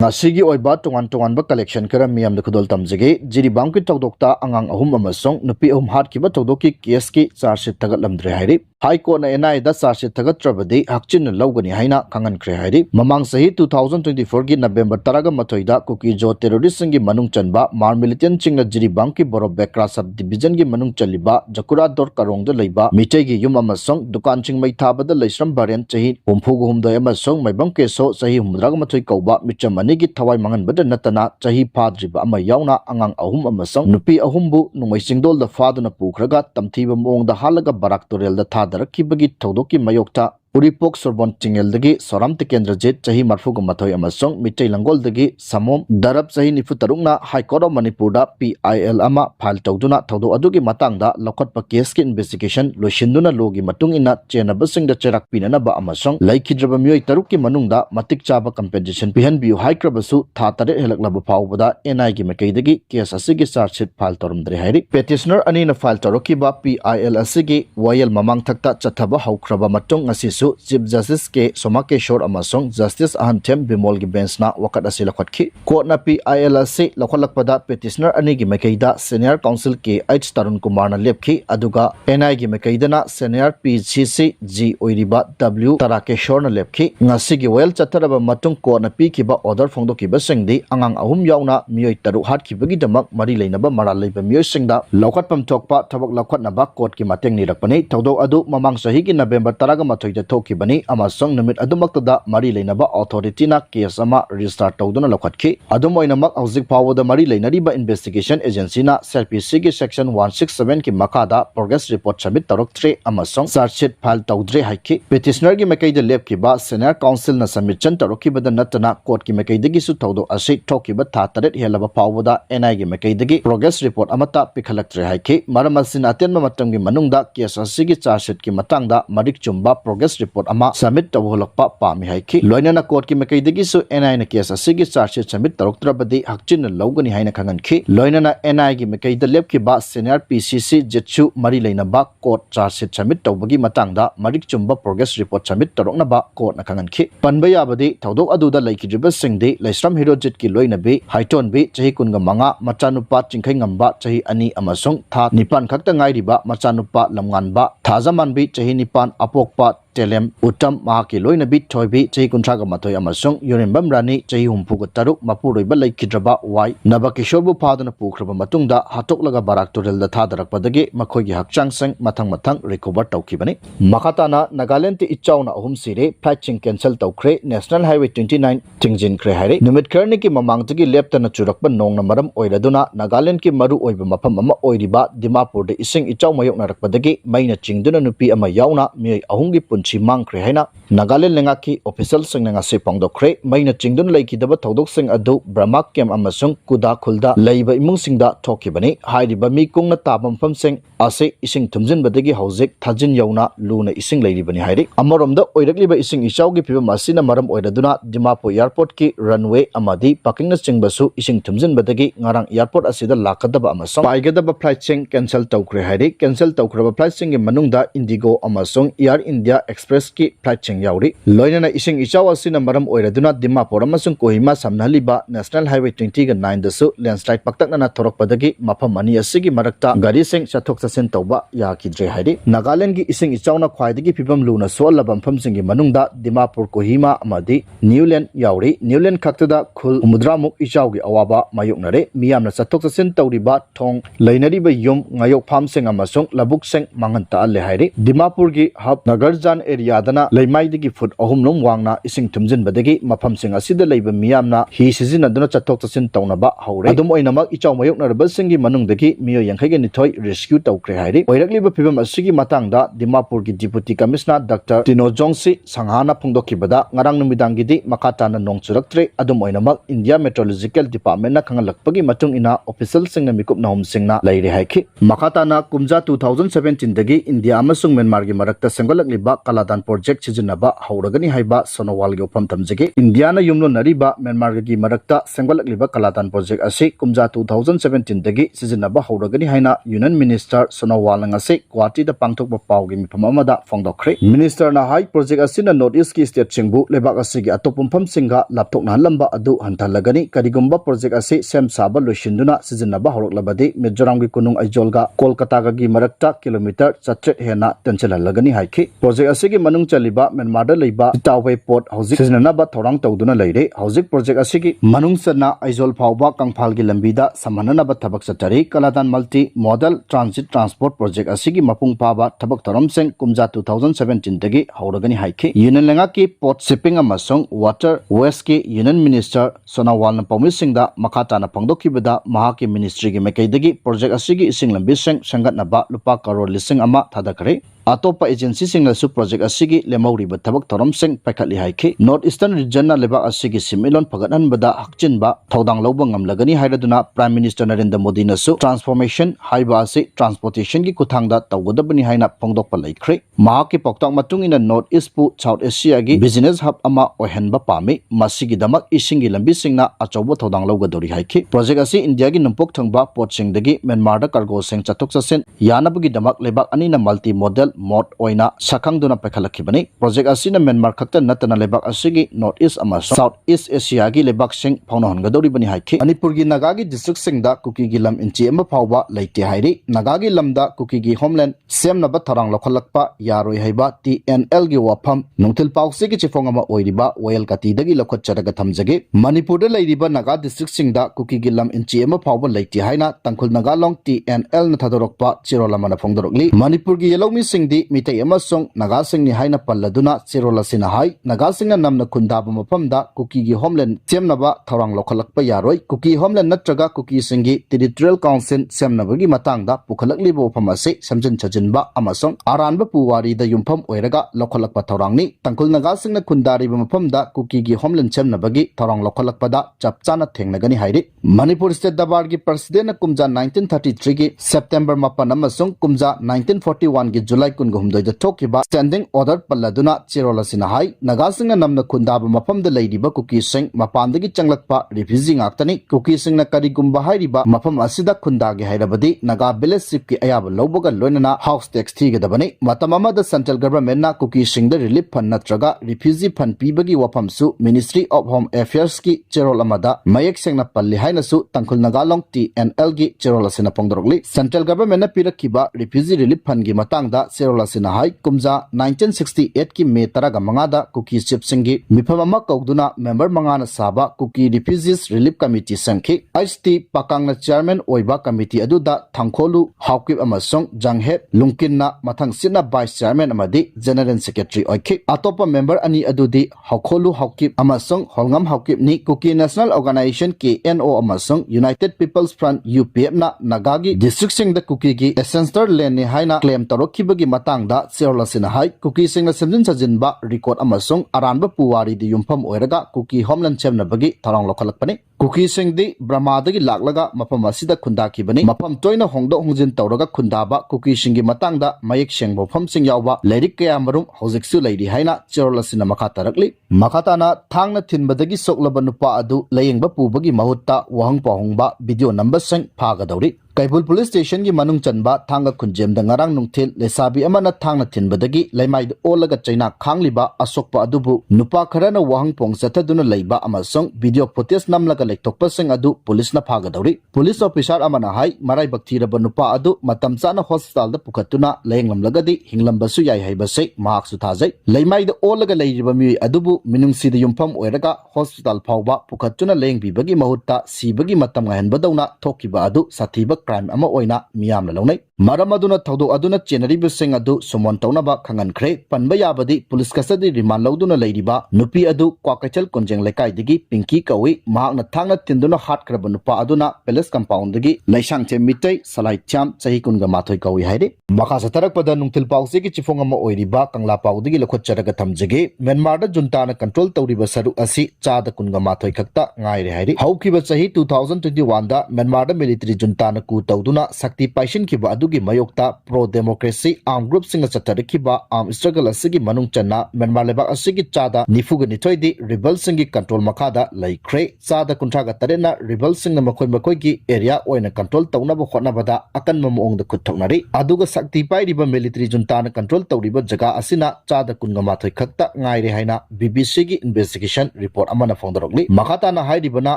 Ngasigi oiba tongan-tonganba collection kara miyamda khudol tamjage Jiribam ki tawdokta Angang ahum amasong Nupi ahum Hatkhibei tawdoki case ki Chargesheet Thagtlamdre hairi High Court na NI da Chargesheet Thagtlamdre hakchin lawgani haina kangankre hairi mamang sahi 2024 ki November 13 da Kuki jo terrorist singi manung chanba Hmar militant chingna Jiribam ki Boro Bekra sub division ki manung chaliba Jakura dor karong da leiba mitai gi yum amasong dukan chingmai thabada leisram baren chahi humpugu humdoi amasong maibam keso sahi humdraga mathoi kauba micham nigi thawai mangan bada natana chahi phadriba ama yauna Angang ahum amasong Nupi ahumbu numai singdol da faduna pukhraga tamthiba mong da halaga barak torel da thadarakibagi thawdoki mayokta Uripok Sorbon Tingeldagi Soram Tikendrajit Chahi Marfugu Mathoi Amasong Mitai Langoldagi Samom Darab Chahi Nifutarungna High Court of Manipurda PIL ama file tawduna thawdo adugi matangda lokhatpa case ki investigation loishinduna logi matung ina chenabasingda cherak pinanaba amasong laikhidraba myoi taruk ki manungda matik chaba compensation pihanbiu high krabasu tha tare helaklaba phawbada NI gi makaidagi case asigi chargesheet file torumdre hairi petitioner anina file torokiba PIL asigi wayel mamang thakta chathaba haukraba matung asi Chief Justice ke Somakeshwar amasong Justice Ahantem Bimol gi bench na wakat asi lakhatki court na PILC lakhalakpada petitioner ani gi makaida senior counsel ke H Tarun Kumar na lepki aduga NI gi makaida na senior PCC G oiriba W Tarakeshwar na lepki ngasi gi well chataraba matung court na pikiba order phongdokiba singdi Angang ahum yauna miyoi taru Hatkhibei damak mari leinaba maral leiba miyoi singda lokhatpam thokpa thabak lokhatnaba court ki mateng nirakpani thawdo adu mamang sahi gi November 13 Thokibani amasong numit adumaktada mari leinaba authority na case ama register tawduna lokhatki adumoinamak hauzik phawada mari leinariba investigation agency na CRPC ki section 167 ki makada progress report submit taroktre amasong chargesheet file tawdre haiki petitioner gi makaida lep ki ba senior counsel na submission tarokibada natana court ki makaidagi su tawdo asi thokiba tha taret helaba phawada NI gi makaidagi progress report amata pikhalaktre haiki maramasin atenma matamgi manungda case asigi chargesheet ki matangda marik chumba progress report ama submit tawholakpa pami haiki loinana court ki makaidagi su NI na case asigi chargesheet submit taroktrabadi hakchin lawgani haina khanganki loinana NI gi makaida lepki ba senior PCC jetchu mari leinaba court chargesheet submit tawbagi matangda marik chumba progress report submit taroknaba court na khanganki panbaya badi thawdok aduda laikidriba singdi laisram hirojit ki loinabi haiton bi chahi kunga manga machanupa chingkhai ngamba chahi ani amasong tha nipan khakta ngairiba machanupa lamnganba thajaman bi chahi nipan apokpa Telem Uttam Mahaki Loinabi Toibi Chahi Kuntraga Matoi Amasong Yurimbam Rani Chahi Humpuga Taruk Mapuroi Laikidraba Wai Nabakishorbu Padana Pukraba Matungda Hatoklaga Barak Turel da Thadarakpadagi Makogi Hakchang Sang Matang recover Taukibani Makatana Nagaland Ichauna Ahum Sire Patching cancel Taukre National Highway 29 Tingjin Kre Hare Numit Kerniki Mamangtagi Leptana Churakba Nong Namaram Oiraduna Nagaland ki Maru Oiba Mapam Ama Oiriba Dimapur de Ising Ichau Mayok Narakpadagi Maina Chingduna Nupi Ama Yauna Miyai Ahungi Punchi Mangkre haina Nagaland lengaki official sing nga se pangdokre maina chingdun laikidaba thodok sing adu Brahma kem amasung kuda khulda leiba imung singda thokibani hairiba mi kungna tabam fam sing ase ising thumjin badagi hauzik thajin yauna luna ising leiribani hairi amoromda oirakliba ising ichaugi phibam asina maram oiraduna Dimapur airport ki runway amadi parking na chingbasu ising thumjin badagi ngarang airport asida lakadaba amasung paigadaba flight sing cancel tawkre hairi cancel tawkraba flight sing gi manungda Indigo amasung Air India Express ki flight sing yauri loinana ising ichaw asina maram oiraduna Dimapur amasung Kohima samnaliba National Highway 20 ga 9 dasu landslide paktakna thorakpadagi mafam ani asigi marakta gari sing chathok chasen tawba yakidre hairi Nagaland gi ising ichawna khwaidagi phibam luna solaba mfam singi manungda Dimapur Kohima amadi Newland yauri Newland khaktada khul umudramuk ichawgi awaba mayoknare miyamna chathok chasen tawriba thong leinariba yum ngayok pham sing amasung labuk sing manganta le hairi Dimapur gi hub Nagarjan area dana leimaidagi foot ahumlom wangna ising thumjin badagi mafam sing asida leiba miyamna hi sizin aduna chathok chasin tawnaba haure adum oinamak ichaw mayoknarba singi manungdagi miyo yankhai ga nithoi rescue tawkre hairi oirakliba phibam asigi matangda Dimapur gi deputy commissioner Dr. Tino Jongsi sanghana phungdokibada ngarang numidang gidi makatana nong churaktre adum oinamak India Meteorological Department na khangalakpagi matung ina official singna mikup nahum singna leire haiki makatana kumja 2017 dagi India amasung Myanmar gi marakta sengolakliba Kaladan project sizinaba hauragani haiba Sonowal gi upam tamjage India na yumlo nariba Myanmar gi marakta sengbalakliba Kaladan project ase kumja 2017 dagi sizinaba hauragani haina Union Minister Sonowal ngase Guwahati da pangthokba pawgi mifam amada phongdokhre Minister na hai project asina North East ki state singbu lebak asigi atopumpham singa lapthokna lamba adu hantalagani karigumba project ase sem saba loishinduna sizinaba hauroklabadi Mizoram gi kunung aijolga Kolkata gi marakta kilometer chatret hena tenchelalagani haiki project asigi manung chaliba Myanmar da leiba Tawai port hauzik sizinaba thorang tawduna leire hauzik project asigi manung sana aijol phawba kangphal gi lambida samananaba thabak satari Kaladan multi model transit transport project asigi mapung paba thabak thoramseng kumja 2017 dagi hauragani haiki Union lenga ki port shipping amasung water waste ki Union Minister Sonowal na paumisingda makata na pangdokibada mahaki ministry gi mekaidagi project asigi ising lambiseng sangatnaba lupa karor lising ama thadakare Atopa agency singlasu project asigi lemawriba thabak thoramseng paikhatli haiki North Eastern region na lebak asigi similon phagathan bada hakchinba thodang lawba ngamlagani hairaduna Prime Minister Narendra Modi nasu transformation haiba ase transportation gi kuthangda tawgodabani haina phongdokpa laikhre mahaki poktak matungina North East pu South Asia gi business hub ama ohenba pami masigi damak isingi lambi singna achobo thodang lawgadori haiki project ase India gi numpok thangba port singdagi Myanmar da cargo sing chatok chasen yanabagi damak lebak anina multi model mod oina sakangduna pekhalakibani project asina Myanmar khakta natana lebak asigi North East ama South East Asia gi lebak sing phawna hongadori bani haiki Manipur gi Naga gi district singda Kuki gi lam inchi ema phawba leite hairi Naga gi lamda Kuki gi homeland semnaba tharang lokhalakpa yaroi haiba TNL gi wafam nungthil pawse gi chifong ama oiriba Wayal Kati dagi lokhat charaga thamjage Manipur da leiriba Naga district singda Kuki gi lam inchi ema phawba leite haina Tangkhul Naga long TNL na thadorokpa chirolamana phongdorokli Manipur gi yelawmi di mitai amasong Naga singni haina palladuna chirolasina hai Naga singna namna khundaba mapamda Kuki gi homeland semnaba tharang lokhalakpa yaroi Kuki homeland natraga Kuki singi territorial council semnabagi matangda pukhalakliba wafam ase samjin chajinba amasong aranba puwari da yumpham oiraga lokhalakpa tharangni Tangkhul Naga singna khundariba mapamda Kuki gi homeland semnabagi tharang lokhalakpada chapchana thengnagani hairi Manipur state dabar gi president kumja 1933 gi September mapan amasong kumja 1941 gi July kunguhumdoi da thokiba standing order palladuna chirolasina hai Naga singna namna khundaba mapamda leiriba Kuki sing mapandagi changlakpa refugee ngaktani Kuki singna karigumba hairiba mapam asida khundagi hairabadi Naga village ship ki ayaba lawbaga loinana house tax thigadabani matam amada central government na Kuki singda relief fund natraga refugee fund pibagi wafamsu Ministry of Home Affairs ki chirol amada mayek singna palli hainasu Tangkhul Naga long TNL gi chirolasina pongdorokli central government na pirakiba refugee relief fund gi matangda chirolasina hai kumja 1968 ki May taraga mangada Kuki ship singi mifam ama kauduna member mangana saba Kuki refugees relief committee sangki HT pakangna chairman oiba committee aduda Thangkholu Hawkip amasong Janghep Lungkinna mathang sina vice chairman amadi general secretary oikhi atopa member ani adudi Hawkholu Hawkip amasong Holngam Hawkip ni Kuki National Organization KNO amasong United People's Front UPF na Nagagi district singda Kuki gi essential land ni haina claim torokhibagi matangda chirolasina hai Kuki singna semjin sajinba record amasong aranba puwari di yumpham oiraga Kuki homeland chemnabagi tharang lokhalakpani Kuki singdi Brahmadagi laklaga mapam asida khundakibani mapam toina hongdo hongjin tawraga khundaba Kuki singi matangda mayek sengbo famsing yawba leirik kaya marum hojiksu leiri haina chirolasina makha tarakli makhatana thangna thinbadagi soklaba nupa adu layengba pubagi mahutta wahang pahongba video number seng phagadawri Kaibul Police Station gi manung chanba thanga khunjem da ngarang nungthil lesabi amana thangna thinbadagi laimai olaga chaina khangliba asokpa adubu nupa kharana wahang pong chathaduna leiba amasong video footage namlaga lektokpa sing adu police na phagadawri police officer amana hai marai bakthiraba nupa adu matam chana hospital da pukhatuna lenglamlagadi hinglambasu yai haibase mahak su thajai laimai da olaga leiriba mi adubu minungsi da yumpham oiraga hospital phawba pukhatuna lengbibagi mahutta sibagi matam ngahenbadawna thokiba adu sathiba crime ama oina miyamna lawnai maram aduna thodok aduna chenariba sing adu sumon tawnaba khangankhre panba yabadi police custody remand lawduna leiriba nupi adu kwakachal konjeng lekai digi pinki kawi mahakna thangna tinduna hatkraba nupa aduna palace compound digi laisangche mitai salai cham chahi kunga mathoi kawi haide makha satarak pada nungtil pause gi chifong ama oiriba kangla paw digi lokhot charaga thamjage Myanmar da junta na control tawriba saru asi chada kunga mathoi khakta ngaire haide haukiba chahi 2021 da Myanmar da military junta na ku tawduna sakti paishin kiba adu ꯑꯗꯨꯒꯤ ꯃꯥꯌꯣꯛꯇ pro democracy ꯑꯥꯔꯝ ꯒ꯭ꯔꯨꯞꯁꯤꯡꯅ ꯆꯠꯊꯔꯛꯈꯤꯕ ꯑꯥꯔꯝ struggle ꯑꯁꯤꯒꯤ ꯃꯅꯨꯡ ꯆꯟꯅ Myanmar ꯂꯩꯕꯥꯛ ꯑꯁꯤꯒꯤ ꯆꯥꯗ 92ꯗꯤ ꯔꯤꯕꯦꯜꯁꯤꯡꯒꯤ control ꯃꯈꯥꯗ ꯂꯩꯈ꯭ꯔꯦ꯫ ꯆꯥꯗ 38ꯅ ꯔꯤꯕꯦꯜꯁꯤꯡꯅ ꯃꯈꯣꯏꯒꯤ ꯑꯦꯔꯤꯌꯥ ꯑꯣꯏꯅ ꯀꯟꯇ꯭ꯔꯣꯜ ꯇꯧꯅꯕ ꯍꯣꯠꯅꯕꯗ ꯑꯀꯟꯕ ꯃꯑꯣꯡꯗ ꯈꯨꯠ ꯊꯣꯛꯅꯔꯤ꯫ ꯑꯗꯨꯒ ꯁꯛꯇꯤ ꯄꯥꯏꯔꯤꯕ ꯃꯤꯂꯤꯇꯔꯤ ꯖꯨꯟꯇꯥꯅ ꯀꯟꯇ꯭ꯔꯣल ꯇꯧꯔꯤꯕ ꯖꯒꯥ ꯑꯁꯤꯅ ꯆꯥꯗ 12 ꯈꯛꯇ ꯉꯥꯏꯔꯦ ꯍꯥꯏꯅ BBCꯒꯤ इन्वेस्टिगेशन रिपोर्ट अमना फोंदरकली। मखाताना हाइरिबना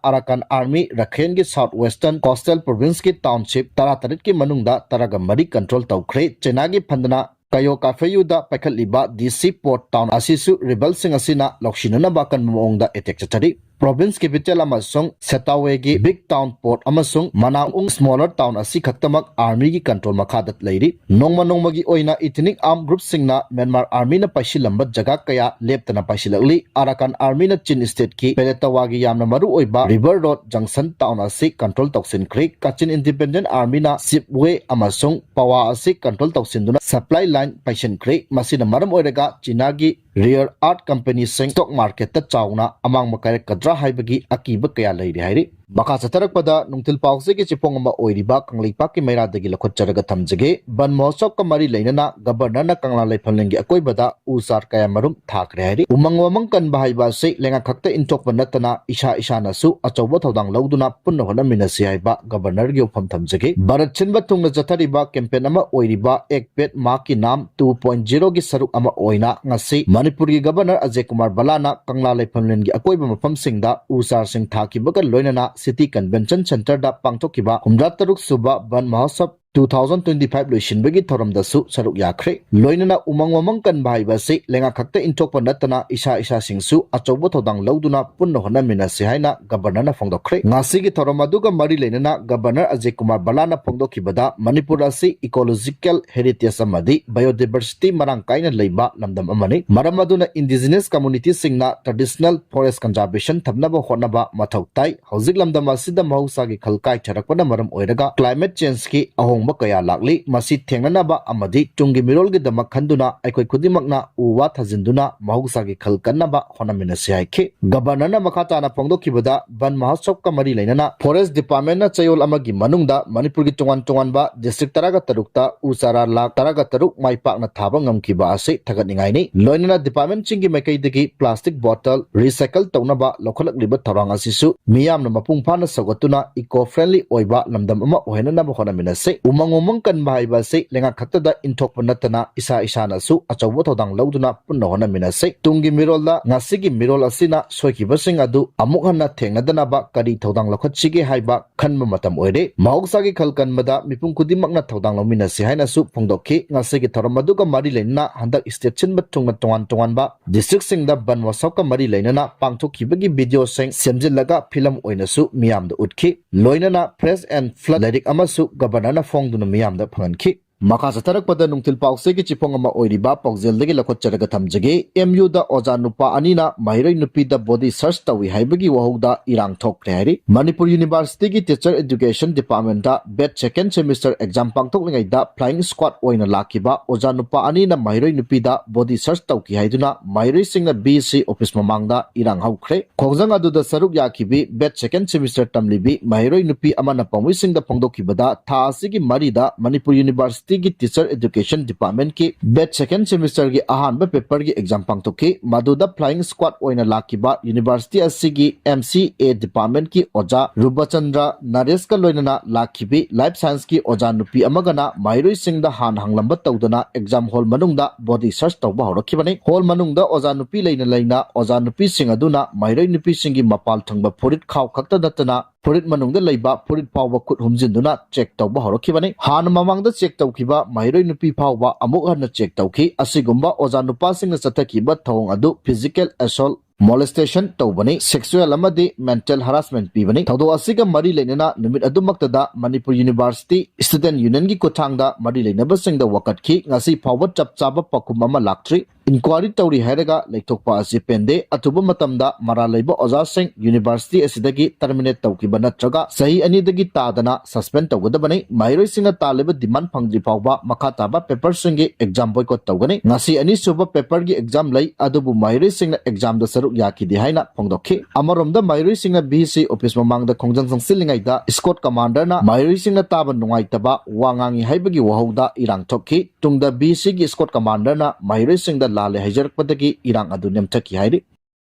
Arakan army Rakhine south western coastal province की टाउनशिप 13 की मनुंगदा 13 कंट्रोल तौख्रे। चीना की फंदना कयो काफेयुदा पैखलिबा DC पोर्ट टाउन असिसु रिबेल्सिंग असिना लौशिननबा कन मओंगदा एटेक चथरी। प्रोविंस कैपिटल अमसुंग सेटावे की बिग टाउन पोर्ट अमसुंग मनाउंग स्मॉलर टाउन असी खक्तमक आर्मी की कंट्रोल मखादत लैरी। नोंगमगी ओइना इथनिक आर्म ग्रुप सिंगना म्यांमार आर्मी न पाइसिलंबा जगह कया लेप्तना पाइसिलकली। अराकान आर्मी न चीन स्टेट की पेलेटावागी यामना मरु ओइबा रिवर रोड जंक्शन टाउन असी कंट्रोल तौसिनख्रे। कचिन इंडिपेंडेंट आर्मी न सिपवे अमसुंग पवा असी कंट्रोल तौसिनदुना सप्लाई लाइन पाइसिनख्रे। मसिना मरम ओइरगा चीना की रियर आर्ट कंपनी सिंग स्टॉक मार्केट चाउना अमांग मकायरक कद्रा हाइबगी अकीब कया लैरि हाइरि। मखा चतरकपदा नुंगथिल पाउसे की चिपोंग अमा ओइरिबा कंगलेपा की मैरादगी लखोच्चरगा थमजगे। बन महोत्सव का मरी लैनना गवर्नर न कंगला लैफलंगी अकोइबदा उसार कया मरुम थाखरे हाइरि। उमंग वमंग कन बाहाइबा से लेंगा खक्ता इंटोकबा नतना इशा इशानसु अचौबा थौदांग लौदुना पुन्न होनमिनसि हाइबा गवर्नर गी उफम थमजगे। भारत छिनबा थुंगना जथरिबा कैंपेन अमा ओइरिबा एक पेट मा की नाम 2.0 की सरुक अमा ओइना ngasi मणिपुर की गवर्नर अजय कुमार बलाना कंगला लैफलंगी की अकोइबा मफमसिंगदा उसार सिंग थाखिबगा लोइनना सिटी कन्वेंशन सेंटर दा पांगथोकिबा 63 सुबा बन महोत्सव 2025 लोइसिनबगी थोरमदसु सरुक याख्रे। लोइनना उमंग वमंग कन बाहाइबासे लेंगा खक्ता इंटोकपा नतना इशा इशा सिंगसु अचौबा थौदांग लौदुना पुन्न होनमिनसि हाइना गवर्नरना फोंदोखरे। ngasiगी थोरम अदुगा मरी लैनना गवर्नर अजय कुमार बलाना फोंदोखिबदा मणिपुर असि इकोलॉजिकल हेरिटेज अमदी बायोडाइवर्सिटी मरांग काइना लैबा लमदम अमनि। मरम अदुना इंडिजिनस कम्युनिटी सिंगना ट्रेडिशनल फॉरेस्ट कंजर्वेशन थमनबा होनबा मथौ ताइ। हौजिक लमदम असिदा महौसागी खलकाइ थरकपना मरम ओइरगा क्लाइमेट चेंज की अहोंग कया लागली। मसी थेंगनबा अमदी तुंगी मिरोलगी दमक खंदुना अखोइ खुदिमकना उवा थजिंदुना महौसागी खल कन्नबा होनमिनसि हाइखे। गवर्नरना मखाताना फोंदोखिबदा बन महोत्सव का मरी लैनना फॉरेस्ट डिपार्टमेंट ना चयोल अमगी मनुंगदा मणिपुर की तोंगान डिस्ट्रिक्ट 13 ता उचारा लाख 13 माइपाकना थाबा ngamkiba ase thagатningaiनि। लोइनना डिपार्टमेंट चिंगी मैकैदगी प्लास्टिक बोतल रिसाइकल तौनबा लौखलकलिबा थौरांग असिसु मियामना मपुंग फाना सगतुना इको फ्रेंडली ओइबा लमदम अमा ओहेननबा होनमिनसे। उमंग कन बाहाइबासे लेंगा खक्तदा इंथोकपा नतना इसा इसानसु अचौबा थौदांग लौदुना पुन्न होनमिनसे। तुंगी मिरोलदा ngasiगी मिरोल असिना सोइखिबसिंग अदु अमुक हन्ना थेंगनदनबा करी थौदांग लौखतसिगे हाइबा खनबा मतम ओइरे। महौसागी खलकनबदा मिपुं खुदिमकना थौदांग लौमिनसि हाइनासु फोंदोखि। ngasiगी थौरम अदुगा मरी लैनना हंदक स्टेट छिनबा थुंगना तोंगान डिस्ट्रिक्ट सिंगदा बन महोत्सव का मरी लैनना पांगथोखिबगी वीडियो सिंग सेमजिलगा फिल्म ओइनसु मियामदा उठखि। लोइनना फ्रेश एंड फ्लड लाइरिक अमसु गवर्नरना फोंगदुना मियामदा फंगनखि। मखा चतरकपदा नुंगथिल पाउसे की चिपोंग अमा ओइरिबा पाउजेलदगी लखोच्चरगा थमजगे। MU दा ओजा नुपा अनिना माहिरै नुपी दा बॉडी सर्च तवी हाइबगी वहौदा इरांग थोकरे हाइरि। मणिपुर यूनिवर्सिटी की टीचर एजुकेशन डिपार्टमेंट दा बेट सेकेंड सेमिस्टर एग्जाम पांगथोकलिंगैदा फ्लाइंग स्क्वाड ओइना लाखिबा ओजा नुपा अनिना माहिरै नुपी दा बॉडी सर्च तौकी हाइदुना माहिरै सिंगना BC ऑफिस ममांगदा इरांग हौखरे। खोजंग अदुदा सरुक याखिबी बेट सेकेंड सेमिस्टर तमलिबी माहिरै नुपी अमना पमुइसिंगदा फोंदोखिबदा था असिगी मरीदा मणिपुर यूनिवर्सिटी की टीचर एजुकेशन डिपार्टमेंट की बेट सेकेंड सेमिस्टर की अहानबा पेपर की एग्जाम पांगथोखि। मदुदा फ्लाइंग स्क्वाड ओइना लाखिबा यूनिवर्सिटी असिगी MCA डिपार्टमेंट की ओजा रूपचंद्र नरेश का लोइनना लाखिबी लाइफ साइंस की ओजा नुपी अमगना माहिरै सिंगदा हान हंगलंबा तौदना एग्जाम हॉल मनुंगदा बॉडी सर्च तौबा हौरखिबने। हॉल मनुंगदा ओजा नुपी लैना ओजा नुपी सिंग अदुना माहिरै नुपी सिंगी मपाल थंगबा फुरिट खाव खक्ता नतना फुरिट मनुंगदा लैबा फुरिट फावबा खुद हुमजिंदुना चेक तौबा हौरखिबने। हान ममांगदा चेक तौखिबा माहिरै नुपी फावबा अमुक हन्ना चेक तौखि। असिगुम्बा ओजा नुपा सिंगना चथखिबा थौंग अदु physical assault molestation तौबनी sexual अमदी mental harassment पीबनी। थौदो असिगा मरी लैनना नुमित अदुमक्तदा मणिपुर यूनिवर्सिटी स्टूडेंट यूनियन की कुथांगदा मरी लैनबसिंगदा वकतखि। ngasi फावबा चपचाबा पखुम अमा लाक्ट्री। inquiry tawri hairaga leithokpa asi pende atuba matamda mara leiba ojasing university asidagi terminate tawkiba natraga sahi ani dagi tadana suspend tawgadabani mahiroi singa taleba demand phangdri phawba makha taba paper singi exam boycott tawgani ngasi ani suba paper gi exam lei adubu mahiroi singna exam da saruk yakidi haina phongdokhi amaromda mahiroi singna BC office mamangda khongjang sangsilingai da Scott commander na mahiroi singna taba nungai taba wangangi haibagi wahauda irang thokhi tungda BC gi Scott commander na mahiroi singda lale hajarakpadagi irang adu nemthaki hairi